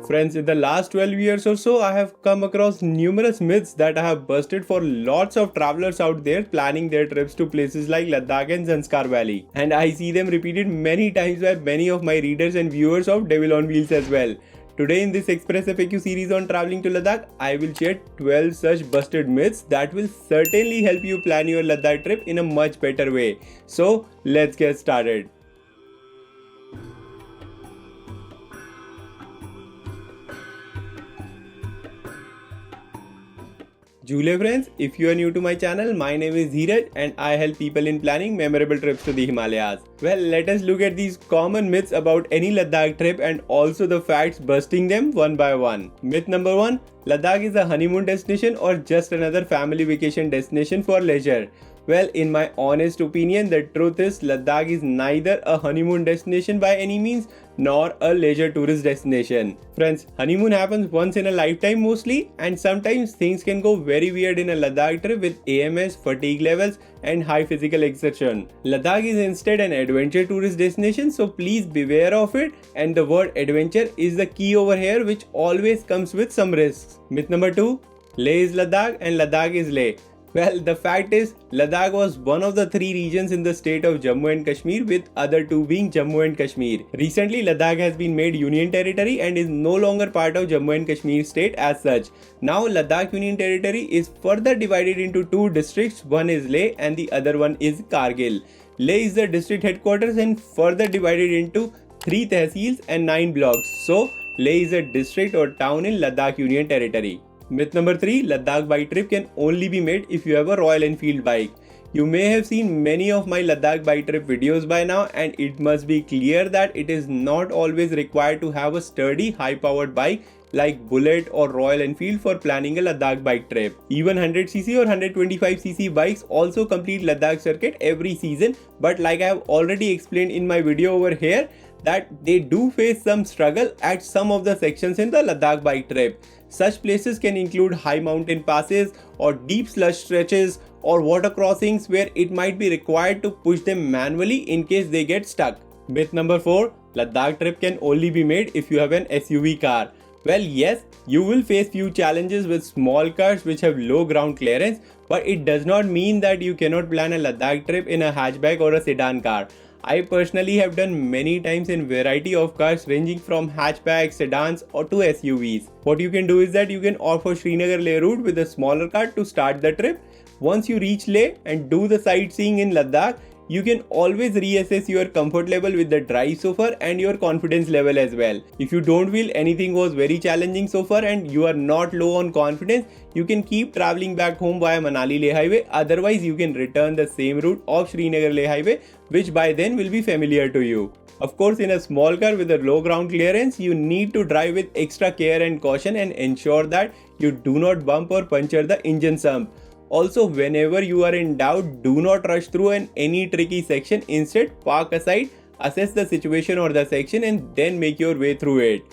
Friends, in the last 12 years or so, I have come across numerous myths that I have busted for lots of travelers out there planning their trips to places like Ladakh and Zanskar Valley. And I see them repeated many times by many of my readers and viewers of Devil on Wheels as well. Today in this Express FAQ series on traveling to Ladakh, I will share 12 such busted myths that will certainly help you plan your Ladakh trip in a much better way. So, let's get started. Jule friends, if you are new to my channel, my name is Dheeraj and I help people in planning memorable trips to the Himalayas. Well, let us look at these common myths about any Ladakh trip and also the facts busting them one by one. Myth number 1. Ladakh is a honeymoon destination or just another family vacation destination for leisure. Well, in my honest opinion, the truth is Ladakh is neither a honeymoon destination by any means nor a leisure tourist destination. Friends, honeymoon happens once in a lifetime mostly, and sometimes things can go very weird in a Ladakh trip with AMS, fatigue levels and high physical exertion. Ladakh is instead an adventure tourist destination, so please beware of it, and the word adventure is the key over here, which always comes with some risks. Myth number 2. Leh is Ladakh and Ladakh is Leh. Well, the fact is, Ladakh was one of the 3 regions in the state of Jammu and Kashmir, with other 2 being Jammu and Kashmir. Recently, Ladakh has been made Union Territory and is no longer part of Jammu and Kashmir state as such. Now, Ladakh Union Territory is further divided into 2 districts, one is Leh and the other one is Kargil. Leh is the district headquarters and further divided into 3 tehsils and 9 blocks. So, Leh is a district or town in Ladakh Union Territory. Myth number 3. Ladakh bike trip can only be made if you have a Royal Enfield bike. You may have seen many of my Ladakh bike trip videos by now, and it must be clear that it is not always required to have a sturdy high-powered bike like Bullet or Royal Enfield for planning a Ladakh bike trip. Even 100cc or 125cc bikes also complete Ladakh circuit every season, but like I have already explained in my video over here, that they do face some struggle at some of the sections in the Ladakh bike trip. Such places can include high mountain passes or deep slush stretches or water crossings where it might be required to push them manually in case they get stuck. Myth number 4. Ladakh trip can only be made if you have an SUV car. Well, yes, you will face few challenges with small cars which have low ground clearance, but it does not mean that you cannot plan a Ladakh trip in a hatchback or a sedan car. I personally have done many times in variety of cars ranging from hatchbacks, sedans or to SUVs. What you can do is that you can opt for Srinagar Leh route with a smaller car to start the trip. Once you reach Leh and do the sightseeing in Ladakh, you can always reassess your comfort level with the drive so far and your confidence level as well. If you don't feel anything was very challenging so far and you are not low on confidence, you can keep traveling back home via Manali Leh Highway. Otherwise, you can return the same route of Srinagar Leh Highway, which by then will be familiar to you. Of course, in a small car with a low ground clearance, you need to drive with extra care and caution and ensure that you do not bump or puncture the engine sump. Also, whenever you are in doubt, do not rush through any tricky section. Instead, park aside, assess the situation or the section and then make your way through it.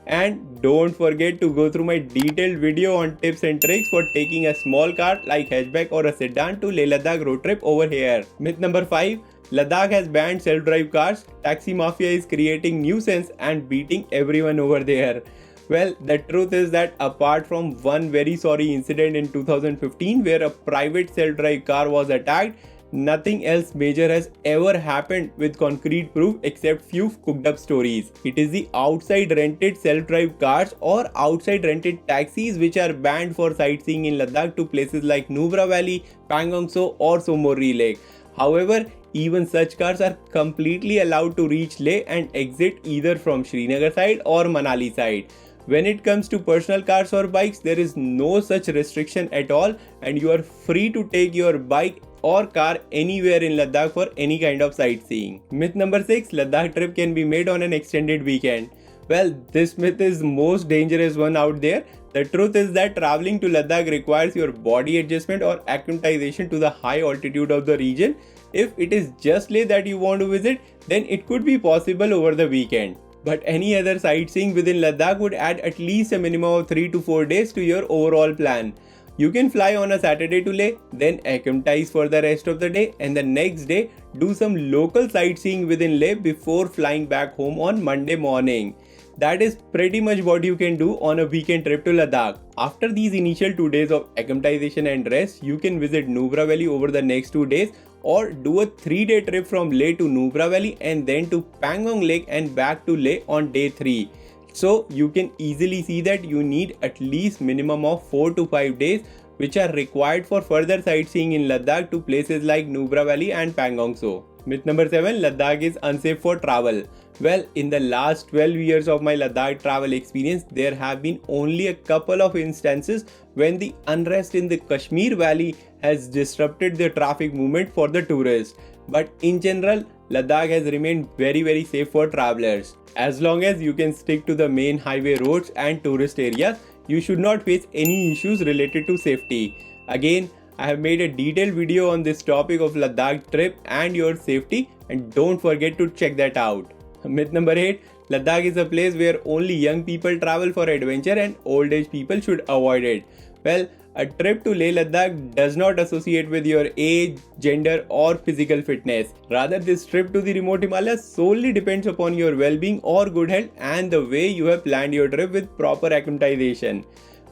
And don't forget to go through my detailed video on tips and tricks for taking a small car like hatchback or a sedan to Leh Ladakh road trip over here. Myth number 5. Ladakh has banned self-drive cars. Taxi mafia is creating nuisance and beating everyone over there. Well, the truth is that apart from one very sorry incident in 2015 where a private self-drive car was attacked, nothing else major has ever happened with concrete proof except few cooked up stories. It is the outside rented self-drive cars or outside rented taxis which are banned for sightseeing in Ladakh to places like Nubra Valley, Pangong Tso or Somorri Lake. However, even such cars are completely allowed to reach Leh and exit either from Srinagar side or Manali side. When it comes to personal cars or bikes, there is no such restriction at all and you are free to take your bike or car anywhere in Ladakh for any kind of sightseeing. Myth number 6. Ladakh trip can be made on an extended weekend. Well, this myth is most dangerous one out there. The truth is that traveling to Ladakh requires your body adjustment or acclimatization to the high altitude of the region. If it is just Leh that you want to visit, then it could be possible over the weekend. But any other sightseeing within Ladakh would add at least a minimum of 3 to 4 days to your overall plan. You can fly on a Saturday to Leh, then acclimatize for the rest of the day and the next day do some local sightseeing within Leh before flying back home on Monday morning. that is pretty much what you can do on a weekend trip to Ladakh. After these initial 2 days of acclimatization and rest, you can visit Nubra Valley over the next 2 days or do a 3-day trip from Leh to Nubra Valley and then to Pangong Lake and back to Leh on day 3. So you can easily see that you need at least minimum of 4 to 5 days which are required for further sightseeing in Ladakh to places like Nubra Valley and Pangong So. Myth number 7, Ladakh is unsafe for travel. Well, in the last 12 years of my Ladakh travel experience, there have been only a couple of instances when the unrest in the Kashmir Valley has disrupted the traffic movement for the tourists. But in general, Ladakh has remained very safe for travelers. As long as you can stick to the main highway roads and tourist areas, you should not face any issues related to safety. Again, I have made a detailed video on this topic of Ladakh trip and your safety, and don't forget to check that out. Myth number 8, Ladakh is a place where only young people travel for adventure and old age people should avoid it. Well, a trip to Leh Ladakh does not associate with your age, gender or physical fitness. Rather, this trip to the remote Himalayas solely depends upon your well-being or good health and the way you have planned your trip with proper acclimatization.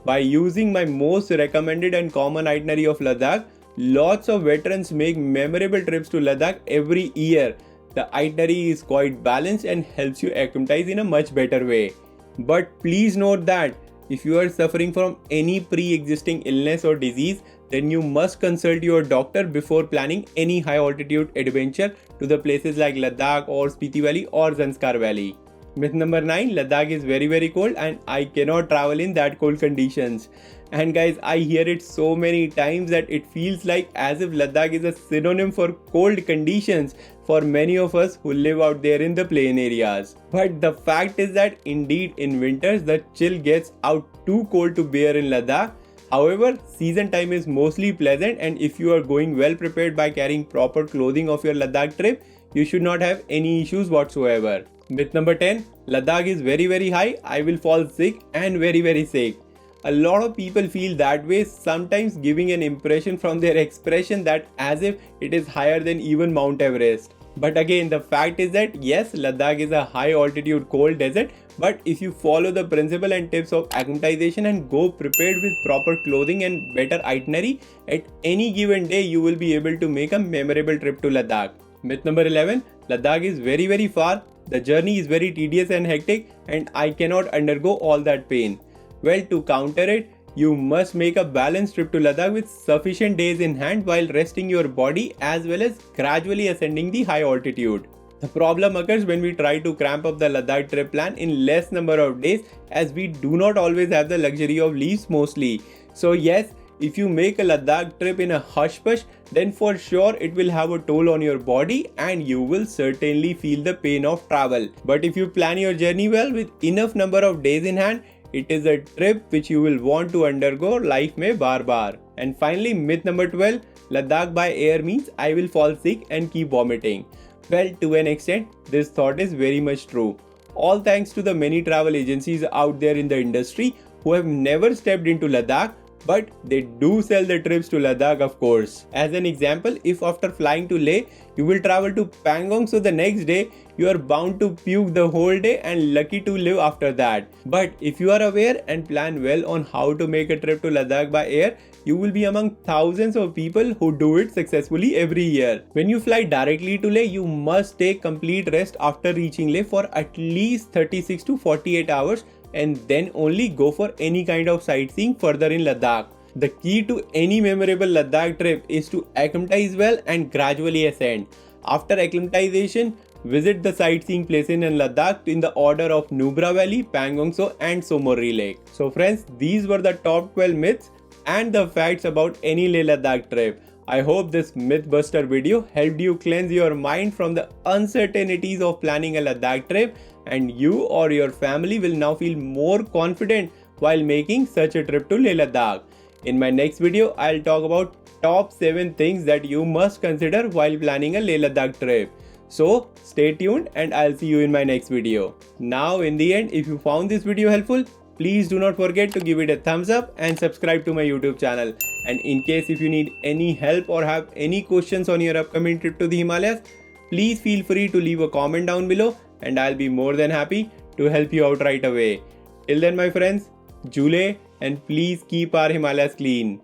By using my most recommended and common itinerary of Ladakh, lots of veterans make memorable trips to Ladakh every year. The itinerary is quite balanced and helps you acclimatize in a much better way. But please note that if you are suffering from any pre-existing illness or disease, then you must consult your doctor before planning any high altitude adventure to the places like Ladakh or Spiti Valley or Zanskar Valley. Myth number 9, Ladakh is very cold and I cannot travel in that cold conditions. And guys, I hear it so many times that it feels like as if Ladakh is a synonym for cold conditions for many of us who live out there in the plain areas. But the fact is that indeed in winters the chill gets out too cold to bear in Ladakh. However, season time is mostly pleasant, and if you are going well prepared by carrying proper clothing of your Ladakh trip, you should not have any issues whatsoever. Myth number 10, Ladakh is very high, I will fall sick and very sick. A lot of people feel that way, sometimes giving an impression from their expression that as if it is higher than even Mount Everest. But again, the fact is that yes, Ladakh is a high altitude cold desert, but if you follow the principle and tips of acclimatization and go prepared with proper clothing and better itinerary, at any given day you will be able to make a memorable trip to Ladakh. Myth number 11, Ladakh is very far, the journey is very tedious and hectic and I cannot undergo all that pain. Well, to counter it, you must make a balanced trip to Ladakh with sufficient days in hand while resting your body as well as gradually ascending the high altitude. The problem occurs when we try to cramp up the Ladakh trip plan in less number of days, as we do not always have the luxury of leaves mostly. So yes, if you make a Ladakh trip in a hush-push, then for sure it will have a toll on your body and you will certainly feel the pain of travel. But if you plan your journey well with enough number of days in hand, it is a trip which you will want to undergo life mein bar. And finally, myth number 12, Ladakh by air means I will fall sick and keep vomiting. Well, to an extent, this thought is very much true. All thanks to the many travel agencies out there in the industry who have never stepped into Ladakh, but they do sell the trips to Ladakh, of course. As an example, if after flying to Leh, you will travel to Pangong, so the next day you are bound to puke the whole day and lucky to live after that. But if you are aware and plan well on how to make a trip to Ladakh by air, you will be among thousands of people who do it successfully every year. When you fly directly to Leh, you must take complete rest after reaching Leh for at least 36 to 48 hours and then only go for any kind of sightseeing further in Ladakh. The key to any memorable Ladakh trip is to acclimatize well and gradually ascend. After acclimatization, visit the sightseeing places in Ladakh in the order of Nubra Valley, Pangong So and Somorri Lake. So friends, these were the top 12 myths and the facts about any Leh Ladakh trip. I hope this Mythbuster video helped you cleanse your mind from the uncertainties of planning a Ladakh trip, and you or your family will now feel more confident while making such a trip to Leh Ladakh. In my next video, I'll talk about top 7 things that you must consider while planning a Leh Ladakh trip. So stay tuned and I'll see you in my next video. Now in the end, if you found this video helpful, please do not forget to give it a thumbs up and subscribe to my YouTube channel. And in case if you need any help or have any questions on your upcoming trip to the Himalayas, please feel free to leave a comment down below and I'll be more than happy to help you out right away. Till then, my friends, Jule, and please keep our Himalayas clean.